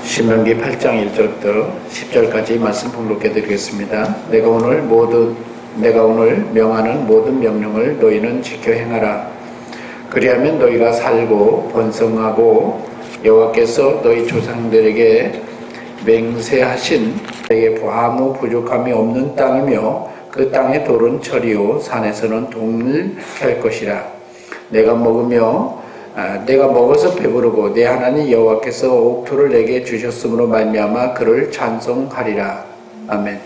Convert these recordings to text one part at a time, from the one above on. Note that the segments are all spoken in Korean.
신명기 8장 1절부터 10절까지 말씀 봉독해 드리겠습니다. 내가 오늘 명하는 모든 명령을 너희는 지켜 행하라. 그리하면 너희가 살고 번성하고 여호와께서 너희 조상들에게 맹세하신 너희에게 아무 부족함이 없는 땅이며 그 땅의 돌은 철이요 산에서는 동을 캘 것이라. 내가 먹어서 배부르고 내 하나님 여호와께서 옥토를 내게 주셨으므로 말미암아 그를 찬송하리라. 아멘.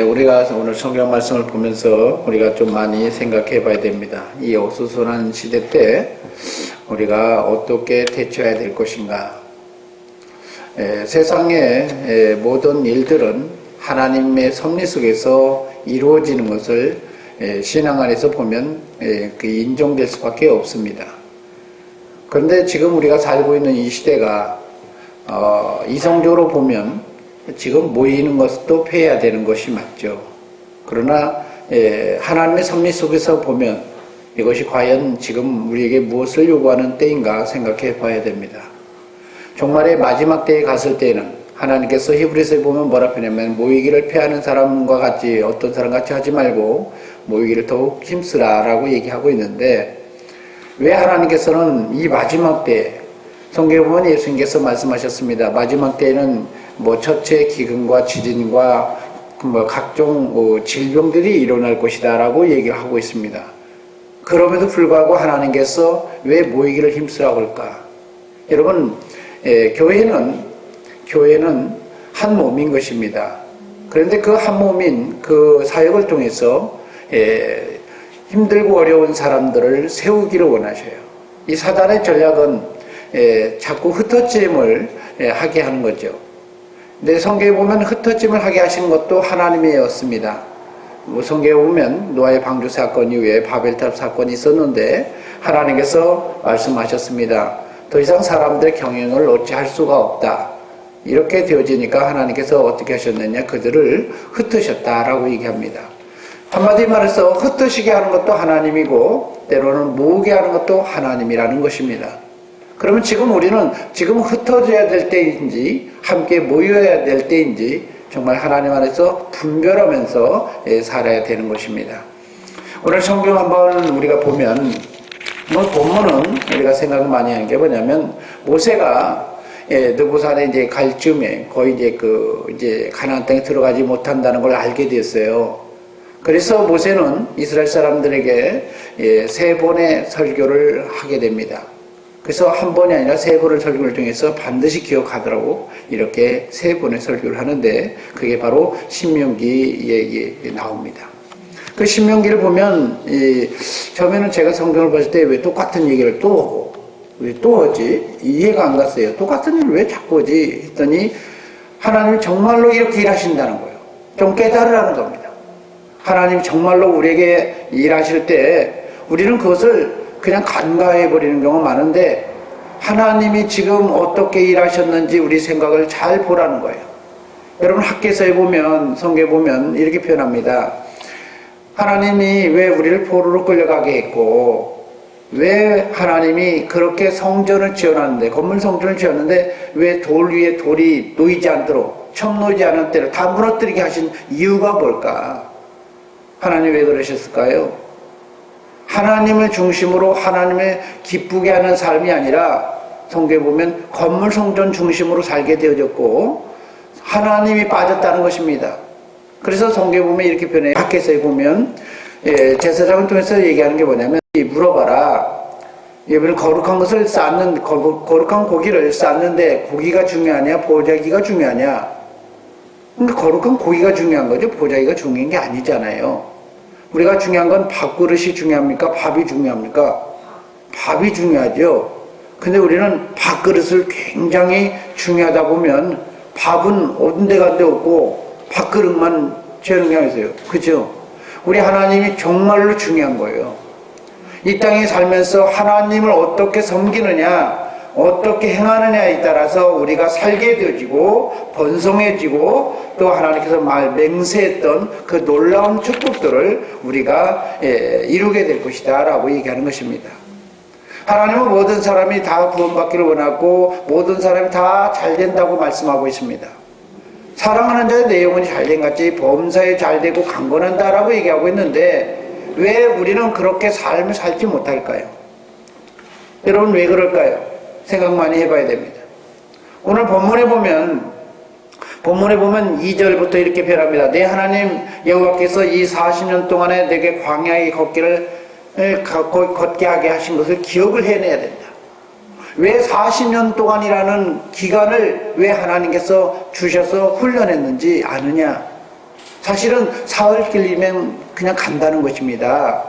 우리가 오늘 성경 말씀을 보면서 우리가 좀 많이 생각해 봐야 됩니다. 이 어수선한 시대 때 우리가 어떻게 대처해야 될 것인가. 세상의 모든 일들은 하나님의 섭리 속에서 이루어지는 것을 신앙 안에서 보면 인정될 수밖에 없습니다. 그런데 지금 우리가 살고 있는 이 시대가 이성적으로 보면 지금 모이는 것도 폐해야 되는 것이 맞죠. 그러나 하나님의 섭리 속에서 보면 이것이 과연 지금 우리에게 무엇을 요구하는 때인가 생각해 봐야 됩니다. 종말의 마지막 때에 갔을 때에는 하나님께서 히브리서에 보면 뭐라 표현하면 모이기를 패하는 사람과 같이 어떤 사람 같이 하지 말고 모이기를 더욱 힘쓰라 라고 얘기하고 있는데, 왜 하나님께서는 이 마지막 때 성경에 보면 예수님께서 말씀하셨습니다. 마지막 때에는 첫째 기근과 지진과 각종 질병들이 일어날 것이다 라고 얘기를 하고 있습니다. 그럼에도 불구하고 하나님께서 왜 모이기를 힘쓰라고 할까? 여러분, 교회는 한 몸인 것입니다. 그런데 그 한 몸인 그 사역을 통해서 힘들고 어려운 사람들을 세우기를 원하셔요. 이 사단의 전략은 자꾸 흩어짐을 하게 하는 거죠. 근데 성경에 보면 흩어짐을 하게 하신 것도 하나님이었습니다. 성경에 보면 노아의 방주 사건 이후에 바벨탑 사건이 있었는데 하나님께서 말씀하셨습니다. 더 이상 사람들의 경영을 어찌할 수가 없다. 이렇게 되어지니까 하나님께서 어떻게 하셨느냐, 그들을 흩으셨다라고 얘기합니다. 한마디 말해서 흩으시게 하는 것도 하나님이고 때로는 모으게 하는 것도 하나님이라는 것입니다. 그러면 지금 우리는 지금 흩어져야 될 때인지 함께 모여야 될 때인지 정말 하나님 안에서 분별하면서 살아야 되는 것입니다. 오늘 성경 한번 우리가 보면 본문은 우리가 생각을 많이 하는 게 뭐냐면, 모세가 느보산에 이제 갈 즈음에 거의 이제 가나안 땅에 들어가지 못한다는 걸 알게 됐어요. 그래서 모세는 이스라엘 사람들에게 3번의 설교를 하게 됩니다. 그래서 한 번이 아니라 3번의 설교를 통해서 반드시 기억하더라고 이렇게 3번의 설교를 하는데, 그게 바로 신명기에 나옵니다. 그 신명기를 보면 처음에는 제가 성경을 봤을 때 왜 똑같은 얘기를 또 하고 왜 또 하지? 이해가 안 갔어요. 똑같은 일을 왜 자꾸 하지? 했더니 하나님이 정말로 이렇게 일하신다는 거예요. 좀 깨달으라는 겁니다. 하나님이 정말로 우리에게 일하실 때 우리는 그것을 그냥 간과해버리는 경우가 많은데, 하나님이 지금 어떻게 일하셨는지 우리 생각을 잘 보라는 거예요. 여러분, 학개서에 보면, 성경에 보면 이렇게 표현합니다. 하나님이 왜 우리를 포로로 끌려가게 했고, 왜 하나님이 그렇게 성전을 지어놨는데, 건물 성전을 지었는데 왜 돌 위에 돌이 놓이지 않도록, 첨 놓이지 않은 때를 다 무너뜨리게 하신 이유가 뭘까? 하나님 왜 그러셨을까요? 하나님을 중심으로 하나님을 기쁘게 하는 삶이 아니라 성경에 보면 건물 성전 중심으로 살게 되어졌고 하나님이 빠졌다는 것입니다. 그래서 성경에 보면 이렇게 표현해요. 학개서에 보면 제사장을 통해서 얘기하는 게 뭐냐면, 물어봐라. 여러분, 거룩한 것을 쌓는, 거룩한 고기를 쌓는데 고기가 중요하냐 보자기가 중요하냐? 그러니까 거룩한 고기가 중요한 거죠. 보자기가 중요한 게 아니잖아요. 우리가 중요한 건 밥그릇이 중요합니까? 밥이 중요합니까? 밥이 중요하죠. 근데 우리는 밥그릇을 굉장히 중요하다 보면 밥은 온데간데 없고 밥그릇만 재능하세요. 그죠? 우리 하나님이 정말로 중요한 거예요. 이 땅에 살면서 하나님을 어떻게 섬기느냐, 어떻게 행하느냐에 따라서 우리가 살게 되어지고 번성해지고 또 하나님께서 맹세했던 그 놀라운 축복들을 우리가 이루게 될 것이다 라고 얘기하는 것입니다. 하나님은 모든 사람이 다 구원받기를 원하고 모든 사람이 다 잘된다고 말씀하고 있습니다. 사랑하는 자의 내 영혼이 잘된 같이 범사에 잘되고 강건한다라고 얘기하고 있는데 왜 우리는 그렇게 삶을 살지 못할까요? 여러분 왜 그럴까요? 생각 많이 해봐야 됩니다. 오늘 본문에 보면 2절부터 이렇게 표현합니다. 내 하나님 여호와께서 이 40년 동안에 내게 광야의 걷게 하게 하신 것을 기억을 해내야 된다. 왜 40년 동안이라는 기간을 왜 하나님께서 주셔서 훈련했는지 아느냐? 사실은 사흘 길이면 그냥 간다는 것입니다.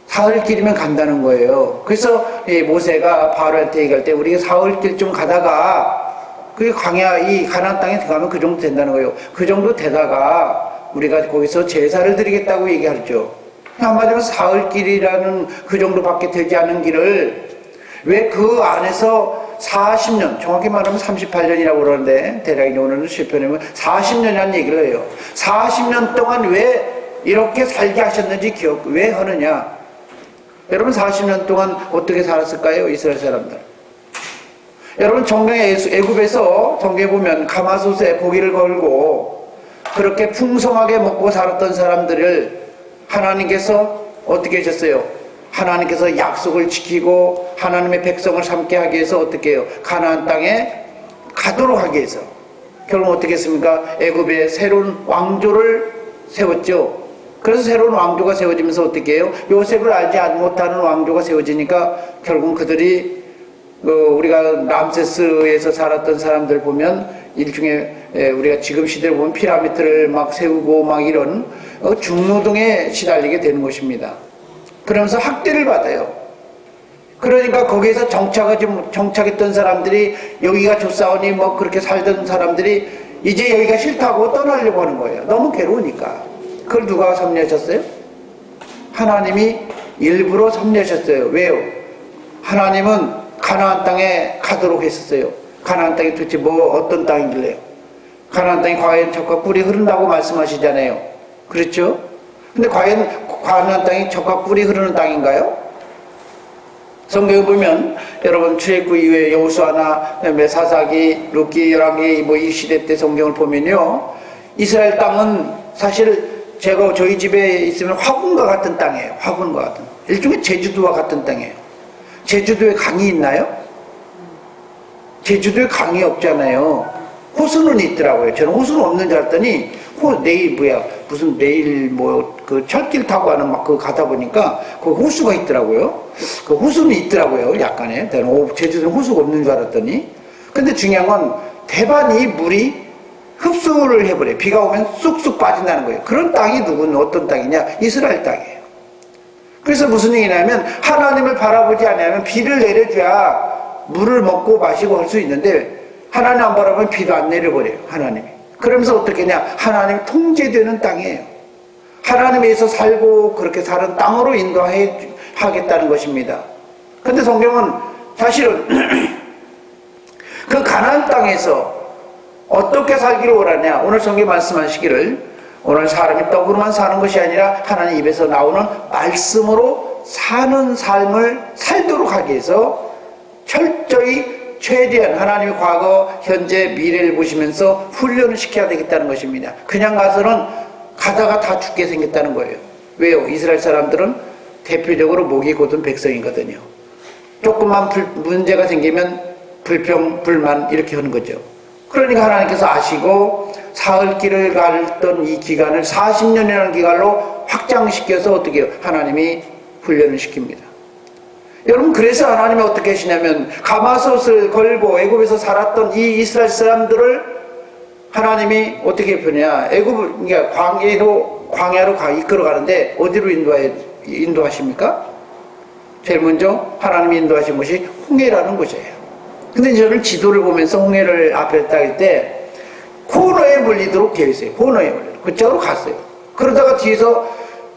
사흘 길이면 간다는 거예요. 그래서 모세가 바로한테 얘기할 때 우리가 사흘 길 좀 가다가 그 광야 이 가나안 땅에 들어가면 그 정도 된다는 거예요. 그 정도 되다가 우리가 거기서 제사를 드리겠다고 얘기하죠. 한마디로 사흘 길이라는 그 정도밖에 되지 않은 길을 왜 그 안에서 40년, 정확히 말하면 38년이라고 그러는데 대략 오늘은 실편이면 40년이라는 얘기를 해요. 40년 동안 왜 이렇게 살게 하셨는지 왜 하느냐? 여러분 40년 동안 어떻게 살았을까요? 이스라엘 사람들. 여러분 정경의 애굽에서 성경에 보면 가마솥에 고기를 걸고 그렇게 풍성하게 먹고 살았던 사람들을 하나님께서 어떻게 하셨어요? 하나님께서 약속을 지키고 하나님의 백성을 삼게 하기 위해서 어떻게 해요? 가나안 땅에 가도록 하기 위해서 결국 어떻게 했습니까? 애굽에 새로운 왕조를 세웠죠. 그래서 새로운 왕조가 세워지면서 어떻게 해요? 요셉을 알지 못하는 왕조가 세워지니까 결국 그들이 우리가 람세스에서 살았던 사람들 보면 일종의 우리가 지금 시대를 보면 피라미드를 막 세우고 막 이런 중노동에 시달리게 되는 것입니다. 그러면서 학대를 받아요. 그러니까 거기에서 정착했던 사람들이 여기가 좋사오니 뭐 그렇게 살던 사람들이 이제 여기가 싫다고 떠나려고 하는 거예요. 너무 괴로우니까. 그걸 누가 섭리하셨어요? 하나님이 일부러 섭리하셨어요. 왜요? 하나님은 가나안 땅에 가도록 했었어요. 가나안 땅이 도대체 어떤 땅이길래요? 가나안 땅이 과연 젖과 꿀이 흐른다고 말씀하시잖아요. 그렇죠? 근데 과연 가나안 땅이 젖과 꿀이 흐르는 땅인가요? 성경에 보면 여러분 출애굽 이후에 여호수아나 사사기, 룻기, 열왕기 이 시대 때 성경을 보면요. 이스라엘 땅은 사실 저희 집에 있으면 화분과 같은 땅이에요. 화분과 같은. 일종의 제주도와 같은 땅이에요. 제주도에 강이 있나요? 제주도에 강이 없잖아요. 호수는 있더라고요. 저는 호수는 없는 줄 알았더니 내일 그 철길 타고 가는 막 가다 보니까 그 호수가 있더라고요. 그 호수는 있더라고요. 약간의. 제주도에 호수가 없는 줄 알았더니. 근데 중요한 건 대반이 물이 흡수를 해버려요. 비가 오면 쑥쑥 빠진다는 거예요. 그런 땅이 어떤 땅이냐? 이스라엘 땅이에요. 그래서 무슨 얘기냐면 하나님을 바라보지 않으면 비를 내려줘야 물을 먹고 마시고 할 수 있는데 하나님 안 바라보면 비도 안 내려버려요. 하나님이. 그러면서 어떻게 하냐? 하나님 통제되는 땅이에요. 하나님에서 살고 그렇게 사는 땅으로 인도하겠다는 것입니다. 근데 성경은 사실은 그 가나안 땅에서 어떻게 살기를 원하냐? 오늘 성경 말씀하시기를 오늘 사람이 떡으로만 사는 것이 아니라 하나님 입에서 나오는 말씀으로 사는 삶을 살도록 하기 위해서 철저히 최대한 하나님의 과거, 현재, 미래를 보시면서 훈련을 시켜야 되겠다는 것입니다. 그냥 가서는 가다가 다 죽게 생겼다는 거예요. 왜요? 이스라엘 사람들은 대표적으로 목이 곧은 백성이거든요. 조금만 문제가 생기면 불평, 불만 이렇게 하는 거죠. 그러니까 하나님께서 아시고 사흘길을 갔던 이 기간을 40년이라는 기간으로 확장시켜서 어떻게 해요? 하나님이 훈련을 시킵니다. 여러분 그래서 하나님이 어떻게 하시냐면 가마솥을 걸고 애굽에서 살았던 이 이스라엘 사람들을 하나님이 어떻게 표현해야 그러니까 광야로 이끌어 가는데 어디로 인도하십니까? 제일 먼저 하나님이 인도하신 것이 홍해라는 곳이에요. 근데 저는 지도를 보면서 홍해를 앞에 딱 할 때 코너에 물리도록 되어 있어요. 코너에 물리도록. 그쪽으로 갔어요. 그러다가 뒤에서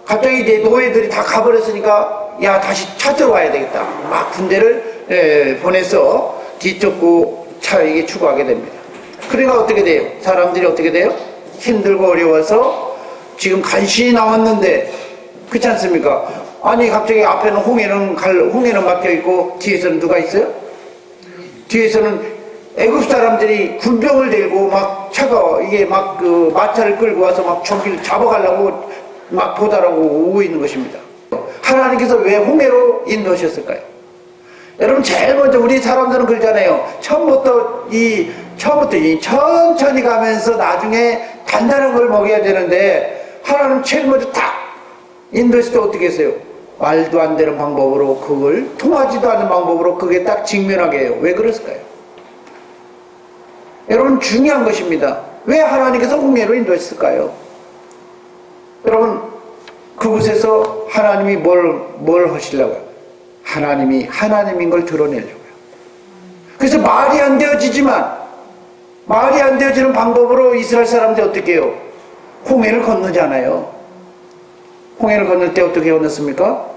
갑자기 이제 노예들이 다 가버렸으니까 야 다시 찾으러 와야 되겠다. 막 군대를 보내서 뒤쫓고 차에게 추구하게 됩니다. 그러니까 어떻게 돼요? 사람들이 어떻게 돼요? 힘들고 어려워서 지금 간신히 남았는데 그렇지 않습니까? 아니 갑자기 앞에는 홍해는 막혀 있고 뒤에서는 누가 있어요? 뒤에서는 애굽 사람들이 군병을 들고 막 차가 이게 막 그 마차를 끌고 와서 막 저기를 잡아가려고 막 도달하고 오고 있는 것입니다. 하나님께서 왜 홍해로 인도하셨을까요? 여러분 제일 먼저 우리 사람들은 그러잖아요. 처음부터 이 천천히 가면서 나중에 단단한 걸 먹여야 되는데 하나님 제일 먼저 딱 인도했을 때 어떻게 했어요? 말도 안 되는 방법으로 그걸 통하지도 않는 방법으로 그게 딱 직면하게 해요. 왜 그랬을까요? 여러분 중요한 것입니다. 왜 하나님께서 홍해로 인도했을까요? 여러분 그곳에서 하나님이 뭘 하시려고요? 하나님이 하나님인 걸 드러내려고요. 그래서 말이 안 되어지지만 말이 안 되어지는 방법으로 이스라엘 사람들이 어떻게 해요? 홍해를 건너잖아요. 홍해를 건널 때 어떻게 건넜습니까?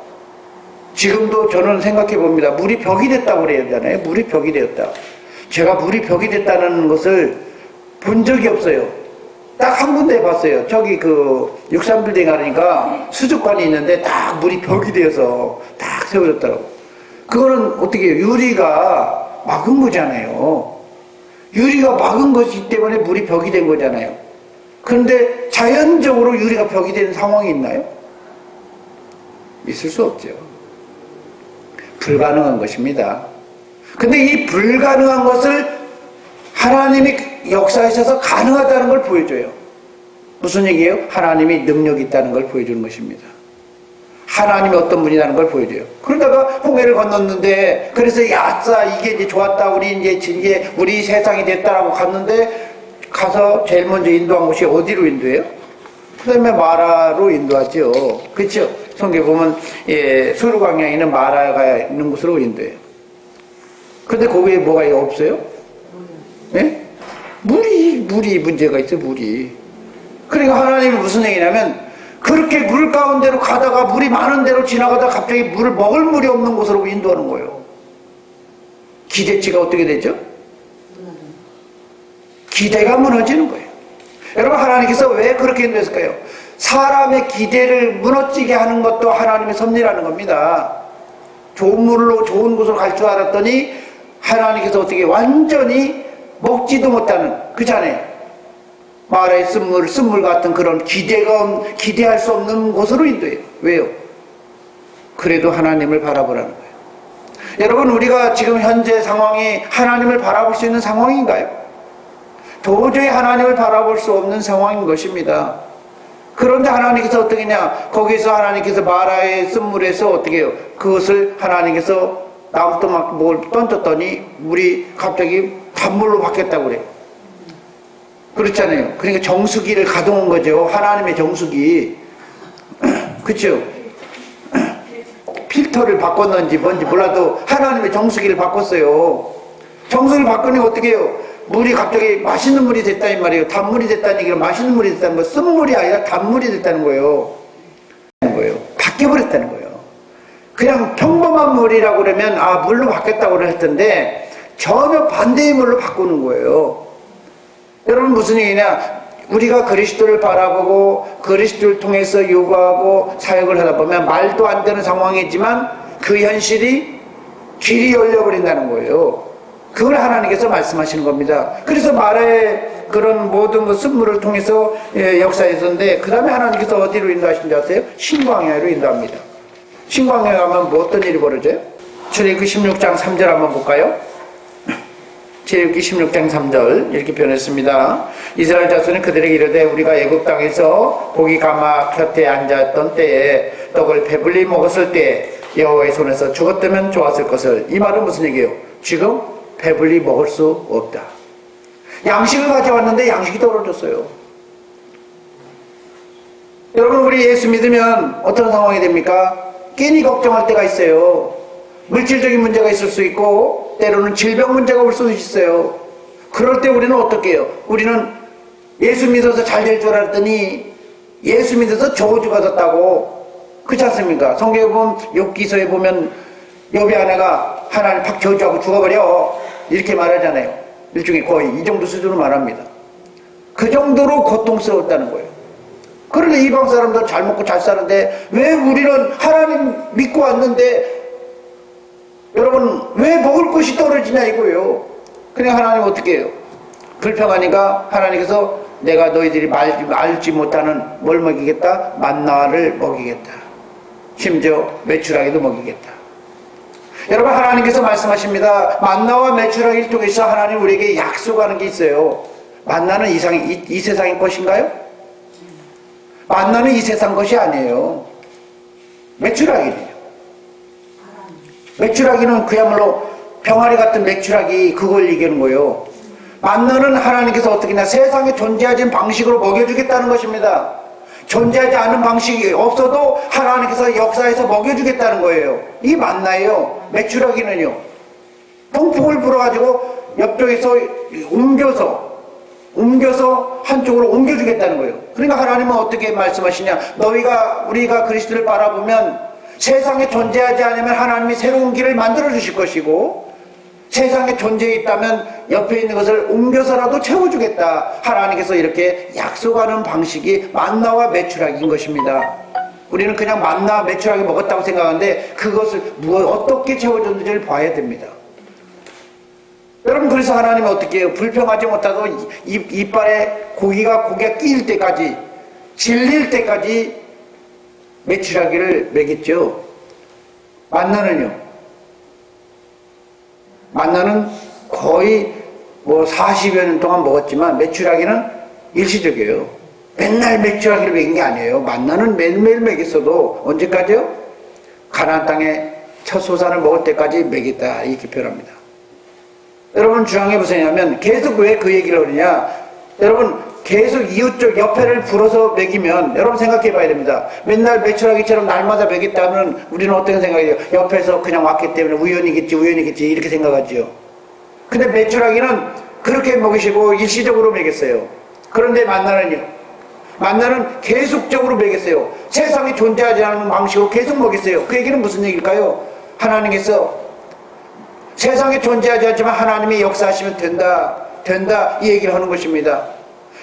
지금도 저는 생각해 봅니다. 물이 벽이 됐다고 그래야잖아요. 물이 벽이 되었다. 제가 물이 벽이 됐다는 것을 본 적이 없어요. 딱 한 군데 봤어요. 저기 그 63빌딩 하니까 수족관이 있는데 딱 물이 벽이 되어서 딱 세워졌더라고. 그거는 어떻게 해요? 유리가 막은 거잖아요. 유리가 막은 것이기 때문에 물이 벽이 된 거잖아요. 그런데 자연적으로 유리가 벽이 되는 상황이 있나요? 있을 수 없죠. 불가능한 것입니다. 근데 이 불가능한 것을 하나님이 역사하셔서 가능하다는 걸 보여줘요. 무슨 얘기예요? 하나님이 능력이 있다는 걸 보여주는 것입니다. 하나님이 어떤 분이라는 걸 보여줘요. 그러다가 홍해를 건넜는데 그래서 야싸 이게 이제 좋았다 우리 이제 우리 세상이 됐다라고 갔는데 가서 제일 먼저 인도한 곳이 어디로 인도해요? 그 다음에 마라로 인도하죠. 그렇죠? 성경에 보면 수르광야에 있는 마라가 있는 곳으로 인도해요. 근데 거기에 뭐가 없어요? 네? 물이 문제가 있어요. 물이. 그러니까 하나님이 무슨 얘기냐면 그렇게 물 가운데로 가다가 물이 많은 데로 지나가다가 갑자기 물을 먹을 물이 없는 곳으로 인도하는 거예요. 기대치가 어떻게 되죠? 기대가 무너지는 거예요. 여러분 하나님께서 왜 그렇게 인도했을까요? 사람의 기대를 무너지게 하는 것도 하나님의 섭리라는 겁니다. 좋은 물로 좋은 곳으로 갈 줄 알았더니 하나님께서 어떻게 완전히 먹지도 못하는 그잖아요. 마라의 쓴물 같은 그런 기대할 수 없는 곳으로 인도해요. 왜요? 그래도 하나님을 바라보라는 거예요. 여러분 우리가 지금 현재 상황이 하나님을 바라볼 수 있는 상황인가요? 도저히 하나님을 바라볼 수 없는 상황인 것입니다. 그런데 하나님께서 어떻게 했냐? 거기서 하나님께서 마라의 쓴물에서 어떻게 해요? 그것을 하나님께서 나부터 막 뭘 던졌더니 물이 갑자기 단물로 바뀌었다고 그래요. 그렇잖아요. 그러니까 정수기를 가동한 거죠. 하나님의 정수기. 그렇죠? 필터를 바꿨는지 뭔지 몰라도 하나님의 정수기를 바꿨어요. 정수기를 바꾸니까 어떻게 해요? 물이 갑자기 맛있는 물이 됐다는 말이에요. 단물이 됐다는 얘기가 맛있는 물이 됐다는 거예요. 쓴물이 아니라 단물이 됐다는 거예요. 바뀌어버렸다는 거예요. 그냥 평범한 물이라고 그러면 물로 바뀌었다고 그럴 텐데 전혀 반대의 물로 바꾸는 거예요. 여러분 무슨 얘기냐? 우리가 그리스도를 바라보고 그리스도를 통해서 요구하고 사역을 하다 보면 말도 안 되는 상황이지만 그 현실이 길이 열려버린다는 거예요. 그걸 하나님께서 말씀하시는 겁니다. 그래서 말의 그런 모든 그 쓴물을 통해서 역사했었는데 그 다음에 하나님께서 어디로 인도하신지 아세요? 신광야로 인도합니다. 신광야에 가면 뭐 어떤 일이 벌어져요? 출애굽기 16장 3절 한번 볼까요? 출애굽기 16장 3절 이렇게 표현했습니다. 이스라엘 자손이 그들에게 이르되 우리가 애굽 땅에서 고기 가막 곁에 앉았던 때에 떡을 배불리 먹었을 때 여호와의 손에서 죽었다면 좋았을 것을. 이 말은 무슨 얘기예요? 지금 배불리 먹을 수 없다. 양식을 가져왔는데 양식이 떨어졌어요. 여러분 우리 예수 믿으면 어떤 상황이 됩니까? 괜히 걱정할 때가 있어요. 물질적인 문제가 있을 수 있고 때로는 질병 문제가 올 수도 있어요. 그럴 때 우리는 어떻게 해요? 우리는 예수 믿어서 잘 될 줄 알았더니 예수 믿어서 저주가 졌다고. 그렇지 않습니까? 성경에 보면 욥기서에 보면 욥의 아내가 하나님 팍 저주하고 죽어버려 이렇게 말하잖아요. 일종의 거의 이 정도 수준으로 말합니다. 그 정도로 고통스러웠다는 거예요. 그런데 이방 사람들 잘 먹고 잘 사는데 왜 우리는 하나님 믿고 왔는데 여러분 왜 먹을 것이 떨어지냐 이거예요. 그냥 하나님 어떻게 해요? 불평하니까 하나님께서 내가 너희들이 알지 못하는 뭘 먹이겠다? 만나를 먹이겠다. 심지어 메추라기도 먹이겠다. 여러분 하나님께서 말씀하십니다. 만나와 메추라기를 통해서 하나님 우리에게 약속하는 게 있어요. 만나는 이 세상의 것인가요? 만나는 이 세상 것이 아니에요. 메추라기예요. 메추라기는 그야말로 병아리 같은 메추라기 그걸 얘기하는 거예요. 만나는 하나님께서 어떻게 하냐 세상에 존재하지 않은 방식으로 먹여주겠다는 것입니다. 존재하지 않은 방식이 없어도 하나님께서 역사에서 먹여주겠다는 거예요. 이 만나예요. 메추라기는요 통풍을 불어가지고 옆쪽에서 옮겨서 한쪽으로 옮겨주겠다는 거예요. 그러니까 하나님은 어떻게 말씀하시냐 우리가 그리스도를 바라보면 세상에 존재하지 않으면 하나님이 새로운 길을 만들어 주실 것이고 세상에 존재해 있다면 옆에 있는 것을 옮겨서라도 채워주겠다. 하나님께서 이렇게 약속하는 방식이 만나와 메추라기인 것입니다. 우리는 그냥 만나 메추라기 먹었다고 생각하는데 그것을 어떻게 채워줬는지를 봐야 됩니다. 여러분 그래서 하나님은 어떻게 해요? 불평하지 못하고 이빨에 고기가 끼일 때까지 질릴 때까지 메추라기를 먹였죠. 만나는 거의 40여 년 동안 먹었지만 메추라기는 일시적이에요. 맨날 메추라기를 먹인 게 아니에요. 만나는 매일매일 먹였어도 언제까지요? 가나안 땅에 첫 소산을 먹을 때까지 먹였다 이렇게 표현합니다. 여러분 주장해 보세요면 계속 왜 그 얘기를 하느냐 여러분 계속 이웃쪽 옆에를 불어서 먹이면 여러분 생각해 봐야 됩니다. 맨날 메추라기처럼 날마다 먹였다면 우리는 어떻게 생각해요? 옆에서 그냥 왔기 때문에 우연이겠지 이렇게 생각하죠. 근데 메추라기는 그렇게 먹이시고 일시적으로 먹였어요. 그런데 만나는 계속적으로 먹였어요. 세상에 존재하지 않는 방식으로 계속 먹였어요. 그 얘기는 무슨 얘기일까요? 하나님께서 세상에 존재하지 않지만 하나님이 역사하시면 된다 이 얘기를 하는 것입니다.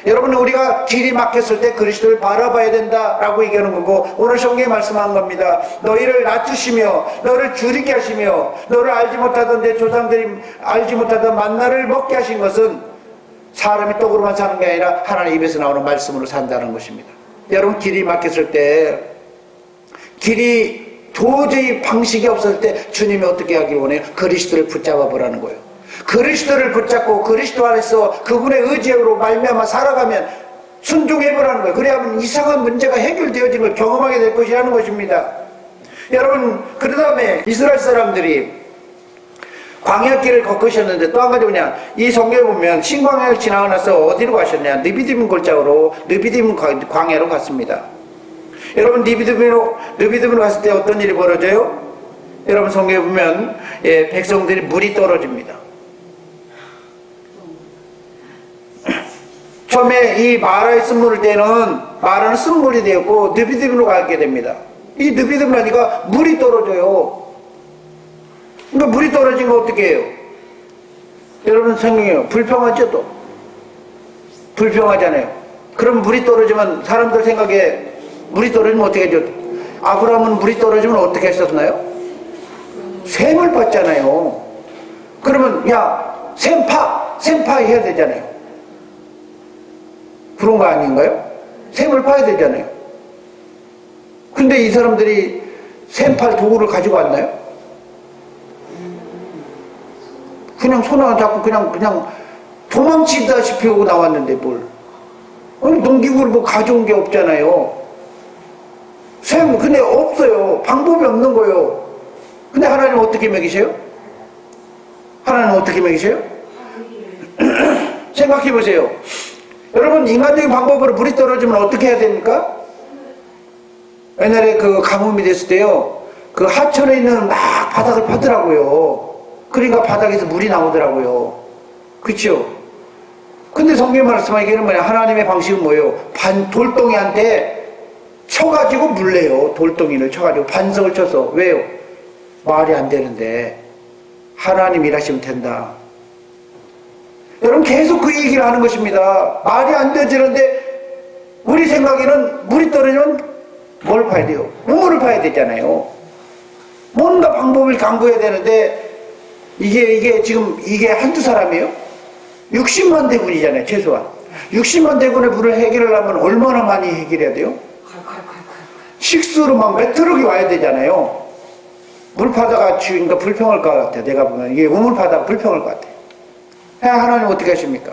여러분 우리가 길이 막혔을 때 그리스도를 바라봐야 된다라고 얘기하는 거고 오늘 성경에 말씀한 겁니다. 너희를 낮추시며 너를 줄이게 하시며 너를 알지 못하던 내 조상들이 알지 못하던 만나를 먹게 하신 것은 사람이 떡으로만 사는 게 아니라 하나님 입에서 나오는 말씀으로 산다는 것입니다. 여러분 길이 막혔을 때 길이 도저히 방식이 없을 때 주님이 어떻게 하길 원해요? 그리스도를 붙잡아 보라는 거예요. 그리스도를 붙잡고 그리스도 안에서 그분의 의지로 말미암아 살아가면 순종해보라는 거예요. 그래야만 이상한 문제가 해결되어진 걸 경험하게 될 것이라는 것입니다. 여러분 그 다음에 이스라엘 사람들이 광야길을 걷으셨는데 또 한 가지 뭐냐 이 성경에 보면 신광야를 지나고 나서 어디로 가셨냐 느비딤 골짜기로 느비딤 광야로 갔습니다. 여러분 느비딤으로 갔을 때 어떤 일이 벌어져요? 여러분 성경에 보면 백성들이 물이 떨어집니다. 처음에 이 마라의 쓴물을 때는 마라는 쓴물이 되었고 느비딤으로 가게 됩니다. 이 느비딤을 하니까 물이 떨어져요. 그러니까 물이 떨어진 거 어떻게 해요? 여러분 성경이요 불평하죠 또 불평하잖아요. 그럼 물이 떨어지면 사람들 생각에 물이 떨어지면 어떻게 하죠? 아브라함은 물이 떨어지면 어떻게 했었나요? 샘을 팠잖아요. 그러면 샘파 해야 되잖아요. 그런 거 아닌가요? 샘을 파야 되잖아요. 근데 이 사람들이 샘팔 도구를 가지고 왔나요? 그냥 손 하나 잡고 그냥 도망치다시피 하고 나왔는데 뭘. 아니 농기구를 가져온 게 없잖아요. 샘 근데 없어요. 방법이 없는 거예요. 근데 하나님 어떻게 먹이세요? 하나님 어떻게 먹이세요? 생각해 보세요. 여러분 인간적인 방법으로 물이 떨어지면 어떻게 해야 됩니까? 옛날에 그 가뭄이 됐을 때요 그 하천에 있는 막 바닥을 파더라고요. 그러니까 바닥에서 물이 나오더라고요. 그렇죠? 근데 성경에 말씀하기에는 뭐냐 하나님의 방식은 뭐예요? 돌덩이한테 쳐가지고 물래요. 돌덩이를 쳐가지고 반석을 쳐서. 왜요? 말이 안 되는데 하나님 일하시면 된다. 여러분 계속 그 얘기를 하는 것입니다. 말이 안 되지는데 우리 생각에는 물이 떨어지면 뭘 파야 돼요? 우물을 파야 되잖아요. 뭔가 방법을 강구해야 되는데 이게 지금 이게 한두 사람이에요? 60만 대군이잖아요, 최소한. 60만 대군의 물을 해결하려면 얼마나 많이 해결해야 돼요? 식수로 막 몇 트럭이 와야 되잖아요. 물 파다가 그러니까 불평할 것 같아요. 내가 보면 이게 우물 파다가 불평할 것 같아요. 하나님 어떻게 하십니까?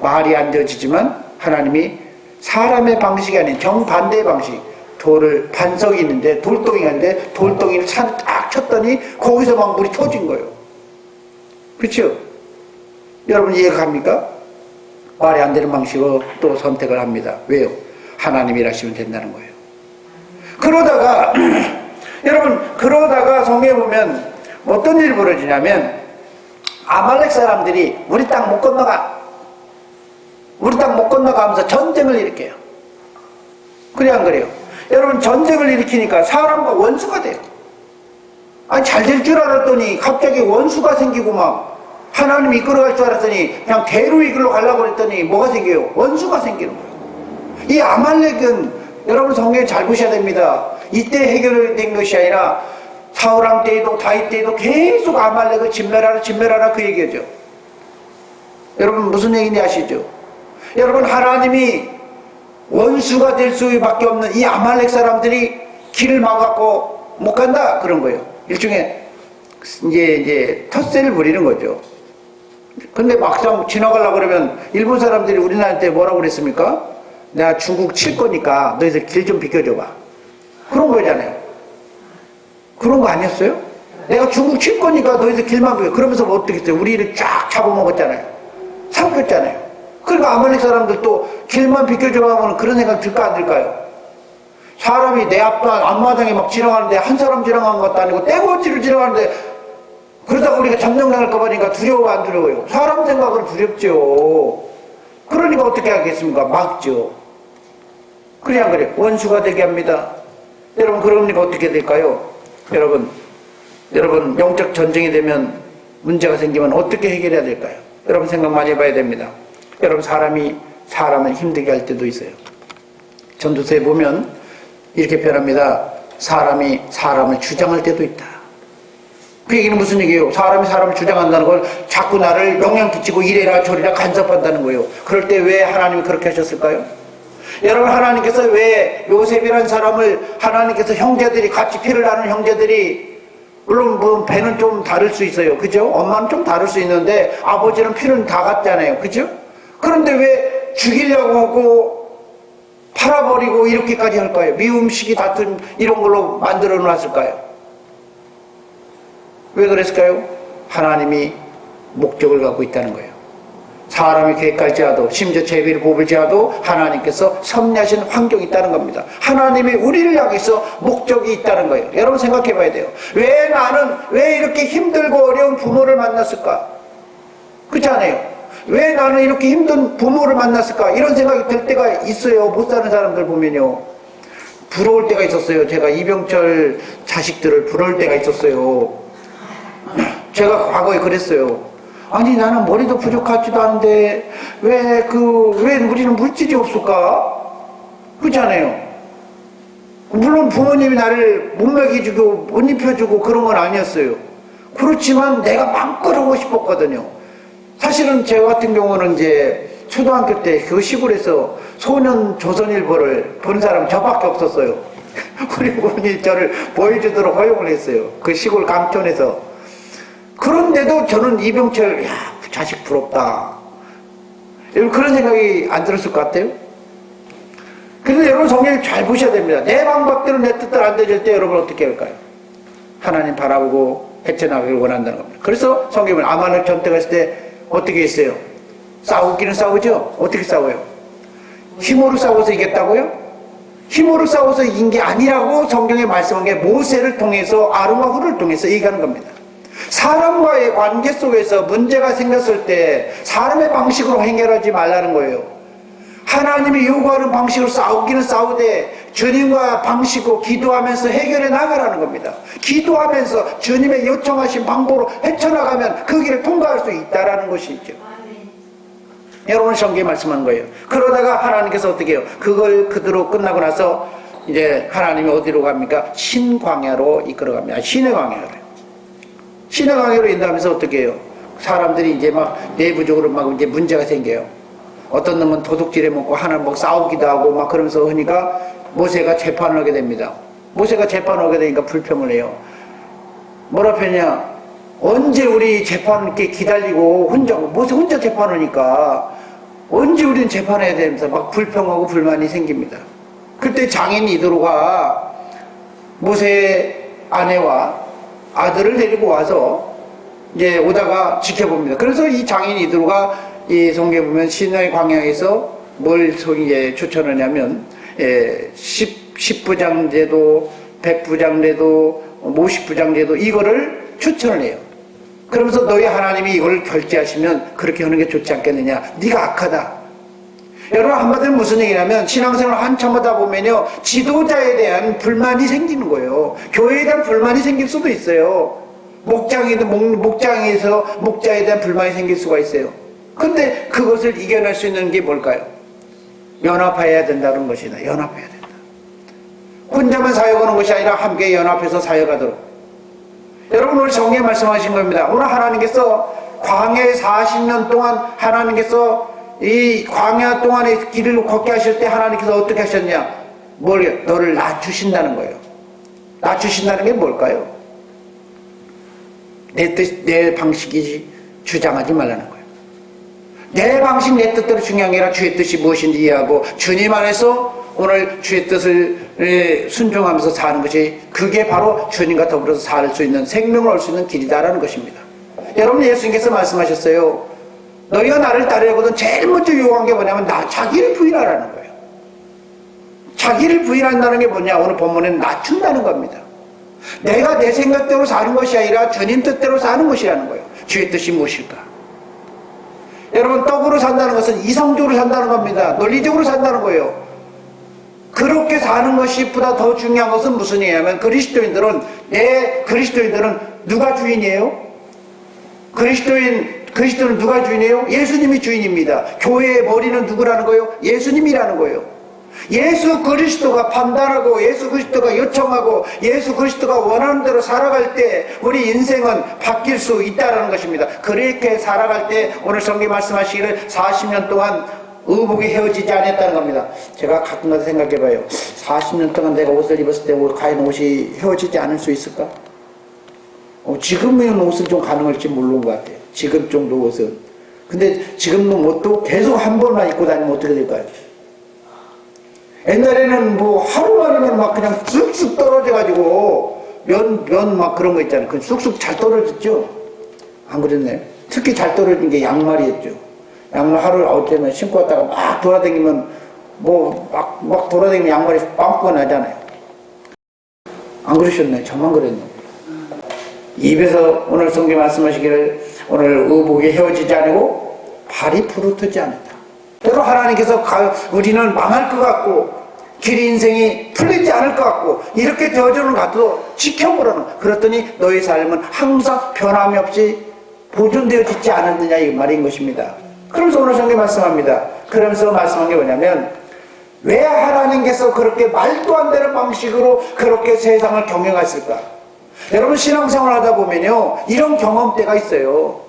말이 안 되어지지만 하나님이 사람의 방식이 아닌 정반대의 방식, 돌을 반석이 있는데 돌덩이가 있는데 돌덩이를 산에 딱 쳤더니 거기서 막 물이 터진 거예요. 그렇죠? 여러분 이해가 갑니까? 말이 안 되는 방식으로 또 선택을 합니다. 왜요? 하나님이 일하시면 된다는 거예요. 그러다가 여러분 그러다가 성경에 보면 어떤 일이 벌어지냐면 아말렉 사람들이 우리 땅 못 건너가, 우리 땅 못 건너가면서 전쟁을 일으켜요. 그래 안 그래요? 여러분 전쟁을 일으키니까 사람과 원수가 돼요. 아니 잘 될 줄 알았더니 갑자기 원수가 생기고 막 하나님이 이끌어갈 줄 알았더니 그냥 대로 이끌러 가려고 그랬더니 뭐가 생겨요? 원수가 생기는 거예요. 이 아말렉은 여러분 성경에 잘 보셔야 됩니다. 이때 해결된 것이 아니라 사울왕 때에도 다윗 때에도 계속 아말렉을 진멸하라 그 얘기죠. 여러분 무슨 얘기인지 아시죠? 여러분 하나님이 원수가 될 수밖에 없는 이 아말렉 사람들이 길을 막았고 못 간다 그런 거예요. 일종의 이제 텃세를 부리는 거죠. 근데 막상 지나가려고 그러면 일본 사람들이 우리나라한테 뭐라고 그랬습니까? 내가 중국 칠 거니까 너희들 길 좀 비켜줘봐. 그런 거잖아요. 그런 거 아니었어요? 내가 중국 칠 거니까 너희들 길만 비켜. 그러면서 뭐 어떻게 했어요? 우리를 쫙 잡아먹었잖아요. 삼켰잖아요. 그러니까 아말렉 사람들도 길만 비켜줘봐 하면 그런 생각 들까 안 들까요? 사람이 내 앞마당에 막 지나가는데 한 사람 지나가는 것도 아니고 떼거지를 지나가는데 그러다가 우리가 점령당할까 봐니까 두려워 안 두려워요? 사람 생각은 두렵죠. 그러니까 어떻게 하겠습니까? 막죠. 그래 안 그래? 원수가 되게 합니다. 여러분 그러니까 어떻게 될까요? 여러분 영적 전쟁이 되면 문제가 생기면 어떻게 해결해야 될까요? 여러분 생각 많이 해봐야 됩니다. 여러분 사람이 사람을 힘들게 할 때도 있어요. 전도서에 보면 이렇게 표현합니다. 사람이 사람을 주장할 때도 있다. 그 얘기는 무슨 얘기예요? 사람이 사람을 주장한다는 걸 자꾸 나를 영향 끼치고 이래라 저래라 간섭한다는 거예요. 그럴 때 왜 하나님이 그렇게 하셨을까요? 여러분 하나님께서 왜 요셉이라는 사람을 하나님께서 형제들이 같이 피를 나눈 형제들이 물론 뭐 배는 좀 다를 수 있어요. 그죠? 엄마는 좀 다를 수 있는데 아버지는 피는 다 같잖아요. 그죠? 그런데 왜 죽이려고 하고 팔아버리고 이렇게까지 할까요? 미움식이 다툼 이런 걸로 만들어 놨을까요? 왜 그랬을까요? 하나님이 목적을 갖고 있다는 거예요. 사람이 계획할지라도 심지어 제비를 뽑을지라도 하나님께서 섭리하신 환경이 있다는 겁니다. 하나님이 우리를 향해서 목적이 있다는 거예요. 여러분 생각해 봐야 돼요. 왜 나는 왜 이렇게 힘들고 어려운 부모를 만났을까? 그렇지 않아요? 왜 나는 이렇게 힘든 부모를 만났을까? 이런 생각이 들 때가 있어요. 못 사는 사람들 보면요. 부러울 때가 있었어요. 제가 이병철 자식들을 부러울 때가 있었어요. 제가 과거에 그랬어요. 아니 나는 머리도 부족하지도 않은데 왜 우리는 물질이 없을까? 그렇잖아요. 물론 부모님이 나를 못 먹여주고 못 입혀주고 그런 건 아니었어요. 그렇지만 내가 마음껏 하고 싶었거든요. 사실은 제 같은 경우는 이제 초등학교 때 그 시골에서 소년 조선일보를 본 사람 저밖에 없었어요. 우리 부모님이 저를 보여주도록 허용을 했어요. 그 시골 강촌에서. 그런데도 저는 이병철, 그 자식 부럽다. 여러분 그런 생각이 안 들었을 것 같아요? 그런데 여러분 성경을 잘 보셔야 됩니다. 내 방법대로 내 뜻대로 안 되질 때 여러분 어떻게 할까요? 하나님 바라보고 헤쳐나가기를 원한다는 겁니다. 그래서 성경을 아말렉 전쟁했을 때 어떻게 했어요? 싸우기는 싸우죠? 어떻게 싸워요? 힘으로 싸워서 이겼다고요? 힘으로 싸워서 이긴 게 아니라고 성경에 말씀한 게 모세를 통해서 아론과 훌을 통해서 얘기하는 겁니다. 사람과의 관계 속에서 문제가 생겼을 때 사람의 방식으로 해결하지 말라는 거예요. 하나님이 요구하는 방식으로 싸우기는 싸우되 주님과 방식으로 기도하면서 해결해 나가라는 겁니다. 기도하면서 주님의 요청하신 방법으로 헤쳐나가면 그 길을 통과할 수 있다는 것이죠. 여러분 성경에 말씀한 거예요. 그러다가 하나님께서 어떻게 해요? 그걸 그대로 끝나고 나서 이제 하나님이 어디로 갑니까? 신광야로 이끌어갑니다. 신의 광야로. 신의 광야로 인도하면서 어떻게 해요? 사람들이 이제 막 내부적으로 막 이제 문제가 생겨요. 어떤 놈은 도둑질해 먹고 하나님 뭐 싸우기도 하고 막 그러면서 하니까 모세가 재판을 하게 됩니다. 모세가 재판을 하게 되니까 불평을 해요. 뭐라 했냐? 언제 우리 재판 이렇게 기다리고 모세 혼자 재판하니까 언제 우리는 재판해야 되면서 막 불평하고 불만이 생깁니다. 그때 장인 이드로가 모세의 아내와 아들을 데리고 와서 이제 오다가 지켜봅니다. 그래서 이 장인 이드로가 이 성경에 보면 신의 광야에서 뭘 이제 추천하냐면 10부장 제도, 100부장 제도, 50부장 제도 이거를 추천을 해요. 그러면서 너희 하나님이 이걸 결제하시면 그렇게 하는 게 좋지 않겠느냐. 네가 악하다. 여러분 한마디로 무슨 얘기냐면 신앙생활 한참 하다 보면요 지도자에 대한 불만이 생기는 거예요. 교회에 대한 불만이 생길 수도 있어요. 목자에 대한 불만이 생길 수가 있어요. 근데 그것을 이겨낼 수 있는 게 뭘까요? 연합해야 된다는 것이다. 연합해야 된다. 혼자만 사역하는 것이 아니라 함께 연합해서 사역하도록. 여러분 오늘 성경에 말씀하신 겁니다. 오늘 하나님께서 광야에 40년 동안 하나님께서 이 광야 동안의 길을 걷게 하실 때 하나님께서 어떻게 하셨냐? 너를 낮추신다는 거예요. 낮추신다는 게 뭘까요? 내 뜻, 내 방식이지 주장하지 말라는 거예요. 내 방식, 내 뜻대로 중요한 게 아니라 주의 뜻이 무엇인지 이해하고 주님 안에서 오늘 주의 뜻을 순종하면서 사는 것이 그게 바로 주님과 더불어서 살 수 있는 생명을 얻을 수 있는 길이다라는 것입니다. 여러분 예수님께서 말씀하셨어요. 너희가 나를 따르려거든 제일 먼저 요구한 게 뭐냐면 자기를 부인하라는 거예요. 자기를 부인한다는 게 뭐냐? 오늘 본문에는 낮춘다는 겁니다. 내가 내 생각대로 사는 것이 아니라 주님 뜻대로 사는 것이라는 거예요. 주의 뜻이 무엇일까? 여러분 떡으로 산다는 것은 이성적으로 산다는 겁니다. 논리적으로 산다는 거예요. 그렇게 사는 것이 보다 더 중요한 것은 무슨 얘기냐면 그리스도인들은 누가 주인이에요? 그리스도는 누가 주인이에요? 예수님이 주인입니다. 교회의 머리는 누구라는 거예요? 예수님이라는 거예요. 예수 그리스도가 판단하고 예수 그리스도가 요청하고 예수 그리스도가 원하는 대로 살아갈 때 우리 인생은 바뀔 수 있다는 것입니다. 그렇게 살아갈 때 오늘 성경 말씀하시기를 40년 동안 의복이 헤어지지 않았다는 겁니다. 제가 가끔가다 생각해봐요. 40년 동안 내가 옷을 입었을 때 과연 옷이 헤어지지 않을 수 있을까? 지금의 옷은 좀 가능할지 모르는 것 같아요. 지금 정도 옷은. 근데 지금 옷도 계속 한 번만 입고 다니면 어떻게 될까요? 옛날에는 뭐 하루만이면 막 그냥 쑥쑥 떨어져가지고 면 막 그런 거 있잖아요. 그 쑥쑥 잘 떨어졌죠? 안 그랬나요? 특히 잘 떨어진 게 양말이었죠. 양말 하루 어쩌면 신고 왔다가 막 돌아다니면 막 돌아다니면 양말이 빵꾸가 나잖아요. 안 그러셨나요? 저만 그랬나요? 입에서 오늘 성경 말씀하시기를 오늘 의복이 헤어지지 않고 발이 부르트지 않았다. 때로 하나님께서 우리는 망할 것 같고 길 인생이 풀리지 않을 것 같고 이렇게 되어주는 것 같아도 지켜보라는. 그랬더니 너의 삶은 항상 변함이 없이 보존되어지지 않았느냐 이 말인 것입니다. 그러면서 오늘 성경 말씀합니다. 그러면서 말씀한 게 뭐냐면 왜 하나님께서 그렇게 말도 안 되는 방식으로 그렇게 세상을 경영하실까? 여러분 신앙생활 하다 보면요 이런 경험대가 있어요.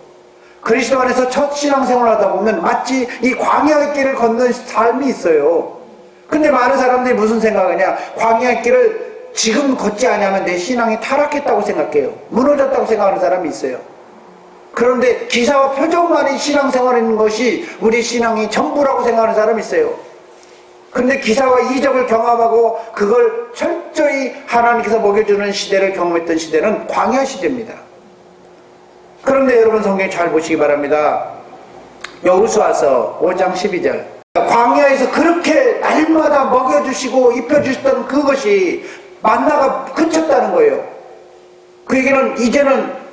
그리스도 안에서 첫 신앙생활 하다 보면 마치 이 광야의 길을 걷는 삶이 있어요. 근데 많은 사람들이 무슨 생각하냐? 광야의 길을 지금 걷지 않으면 내 신앙이 타락했다고 생각해요. 무너졌다고 생각하는 사람이 있어요. 그런데 기사와 표정만이 신앙생활인 것이 우리 신앙이 전부라고 생각하는 사람이 있어요. 근데 기사와 이적을 경험하고 그걸 철저히 하나님께서 먹여주는 시대를 경험했던 시대는 광야 시대입니다. 그런데 여러분 성경 잘 보시기 바랍니다. 여호수아서 5장 12절 광야에서 그렇게 날마다 먹여주시고 입혀주셨던 그것이 만나가 그쳤다는 거예요. 그 얘기는 이제는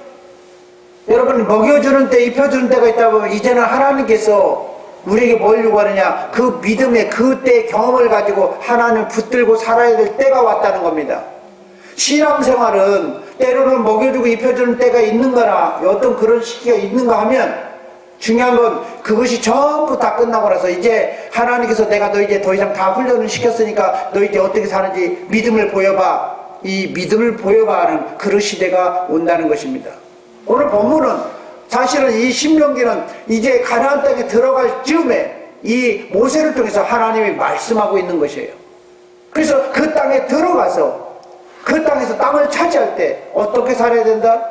여러분 먹여주는 때 입혀주는 때가 있다 보면 이제는 하나님께서 우리에게 뭘 요구하느냐? 그 믿음의 그때의 경험을 가지고 하나님을 붙들고 살아야 될 때가 왔다는 겁니다. 신앙생활은 때로는 먹여주고 입혀주는 때가 있는 거나 어떤 그런 시기가 있는가 하면 중요한 건 그것이 전부 다 끝나고 나서 이제 하나님께서 내가 너 이제 더 이상 다 훈련을 시켰으니까 너 이제 어떻게 사는지 믿음을 보여봐. 이 믿음을 보여봐 하는 그런 시대가 온다는 것입니다. 오늘 본문은 사실은 이 신명기는 이제 가나안 땅에 들어갈 즈음에 이 모세를 통해서 하나님이 말씀하고 있는 것이에요. 그래서 그 땅에 들어가서 그 땅에서 땅을 차지할 때 어떻게 살아야 된다?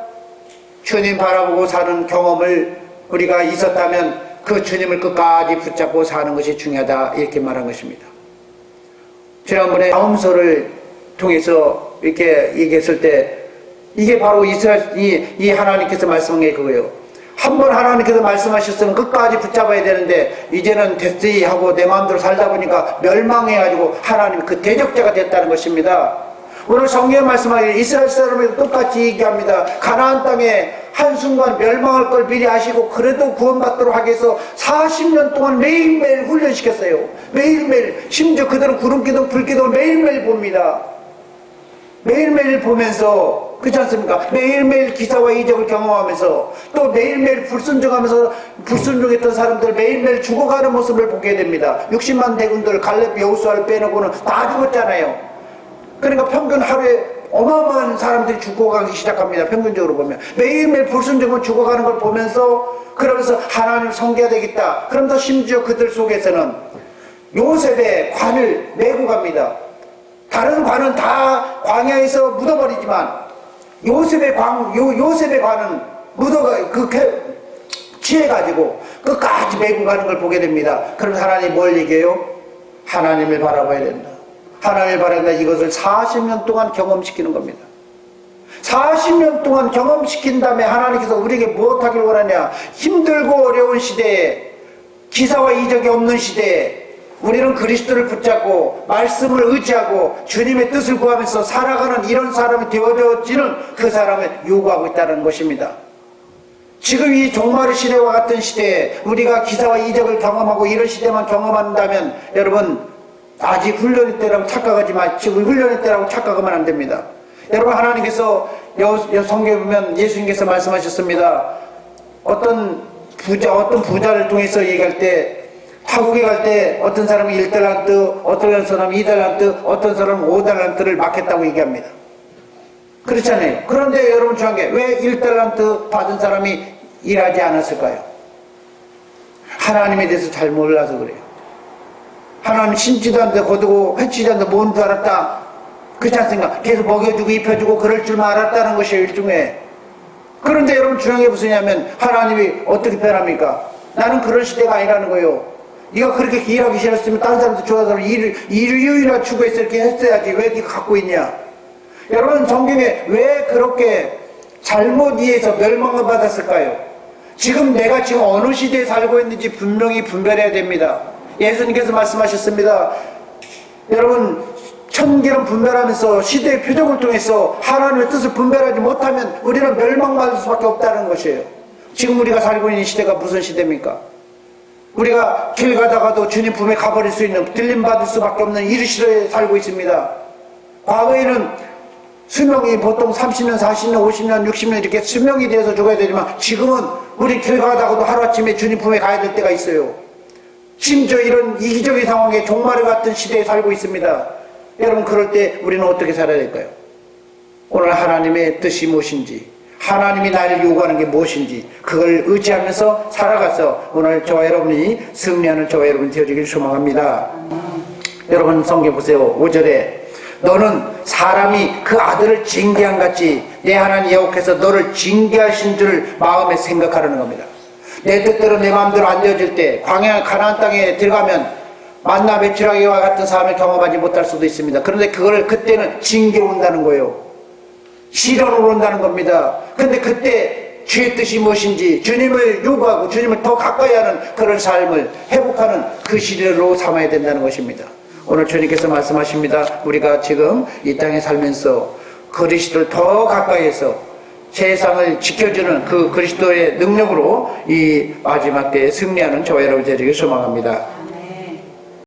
주님 바라보고 사는 경험을 우리가 있었다면 그 주님을 끝까지 붙잡고 사는 것이 중요하다 이렇게 말한 것입니다. 지난번에 다음서를 통해서 이렇게 얘기했을 때 이게 바로 이스라엘 이 하나님께서 말씀한 게 그거예요. 한번 하나님께서 말씀하셨으면 끝까지 붙잡아야 되는데 이제는 됐지 하고 내 마음대로 살다 보니까 멸망해가지고 하나님이 그 대적자가 됐다는 것입니다. 오늘 성경에 말씀하기를 이스라엘 사람에게 똑같이 얘기합니다. 가나안 땅에 한순간 멸망할 걸 미리 아시고 그래도 구원받도록 하기 위해서 40년 동안 매일매일 훈련시켰어요. 매일매일, 심지어 그들은 구름기둥 불기둥을 매일매일 봅니다. 매일매일 보면서, 그렇지 않습니까? 매일매일 기사와 이적을 경험하면서 또 매일매일 불순종했던 사람들 매일매일 죽어가는 모습을 보게 됩니다. 60만 대군들 갈렙 여호수아를 빼놓고는 다 죽었잖아요. 그러니까 평균 하루에 어마어마한 사람들이 죽어가기 시작합니다. 평균적으로 보면 매일매일 불순종은 죽어가는 걸 보면서 그러면서 하나님을 섬겨야 되겠다. 그러면서 심지어 그들 속에서는 요셉의 관을 메고 갑니다. 다른 관은 다 광야에서 묻어버리지만 요셉의 관은 취해가지고 끝까지 메고 가는 걸 보게 됩니다. 그럼 하나님이 뭘 얘기해요? 하나님을 바라봐야 된다. 하나님을 바라본다. 이것을 40년 동안 경험시키는 겁니다. 40년 동안 경험시킨 다음에 하나님께서 우리에게 무엇하길 원하냐? 힘들고 어려운 시대에, 기사와 이적이 없는 시대에 우리는 그리스도를 붙잡고 말씀을 의지하고 주님의 뜻을 구하면서 살아가는 이런 사람이 되어지는 그 사람을 요구하고 있다는 것입니다. 지금 이 종말의 시대와 같은 시대에 우리가 기사와 이적을 경험하고 이런 시대만 경험한다면 여러분 아직 훈련의 때라고 착각하지 마시고 훈련의 때라고 착각하면 안 됩니다. 여러분 하나님께서 성경에 보면 예수님께서 말씀하셨습니다. 어떤 부자를 통해서 얘기할 때 타국에 갈 때 어떤 사람이 1달란트, 어떤 사람이 2달란트, 어떤 사람은 5달란트를 맡겼다고 얘기합니다. 그렇잖아요. 그런데 여러분 중요한 게 왜 1달란트 받은 사람이 일하지 않았을까요? 하나님에 대해서 잘 몰라서 그래요. 하나님 심지도 않는데 거두고 해치지 않는데 뭔 줄 알았다. 그렇지 않습니까? 계속 먹여주고 입혀주고 그럴 줄만 알았다는 것이에요. 일종의. 그런데 여러분 중요한 게 무엇이냐면 하나님이 어떻게 변합니까? 나는 그런 시대가 아니라는 거예요. 네가 그렇게 일하기 싫었으면 다른 사람도 좋아서 일요일이나 추구해서 이렇게 했어야지 왜 네가 갖고 있냐? 여러분 성경에 왜 그렇게 잘못 이해해서 멸망을 받았을까요? 지금 내가 지금 어느 시대에 살고 있는지 분명히 분별해야 됩니다. 예수님께서 말씀하셨습니다. 여러분 천기는 분별하면서 시대의 표적을 통해서 하나님의 뜻을 분별하지 못하면 우리는 멸망받을 수밖에 없다는 것이에요. 지금 우리가 살고 있는 시대가 무슨 시대입니까? 우리가 길 가다가도 주님 품에 가버릴 수 있는 들림받을 수밖에 없는 이 시대에 살고 있습니다. 과거에는 수명이 보통 30년, 40년, 50년, 60년 이렇게 수명이 되어서 죽어야 되지만 지금은 우리 길 가다가도 하루아침에 주님 품에 가야 될 때가 있어요. 심지어 이런 이기적인 상황에 종말과 같은 시대에 살고 있습니다. 여러분 그럴 때 우리는 어떻게 살아야 될까요? 오늘 하나님의 뜻이 무엇인지 하나님이 나를 요구하는 게 무엇인지 그걸 의지하면서 살아가서 오늘 저와 여러분이 승리하는 저와 여러분이 되어지길 소망합니다. 여러분 성경 보세요. 5절에 너는 사람이 그 아들을 징계한 같이 내 하나님 여호와께서 너를 징계하신 줄 마음에 생각하라는 겁니다. 내 뜻대로 내 마음대로 안 되어질 때 광야 가나안 땅에 들어가면 만나 메추라기와 같은 삶을 경험하지 못할 수도 있습니다. 그런데 그걸 그때는 징계 온다는 거예요. 시련으로 온다는 겁니다. 근데 그때 주의 뜻이 무엇인지 주님을 요구하고 주님을 더 가까이 하는 그런 삶을 회복하는 그 시대로 삼아야 된다는 것입니다. 오늘 주님께서 말씀하십니다. 우리가 지금 이 땅에 살면서 그리스도를 더 가까이해서 세상을 지켜주는 그 그리스도의 능력으로 이 마지막 때에 승리하는 저와 여러분 되기를 소망합니다.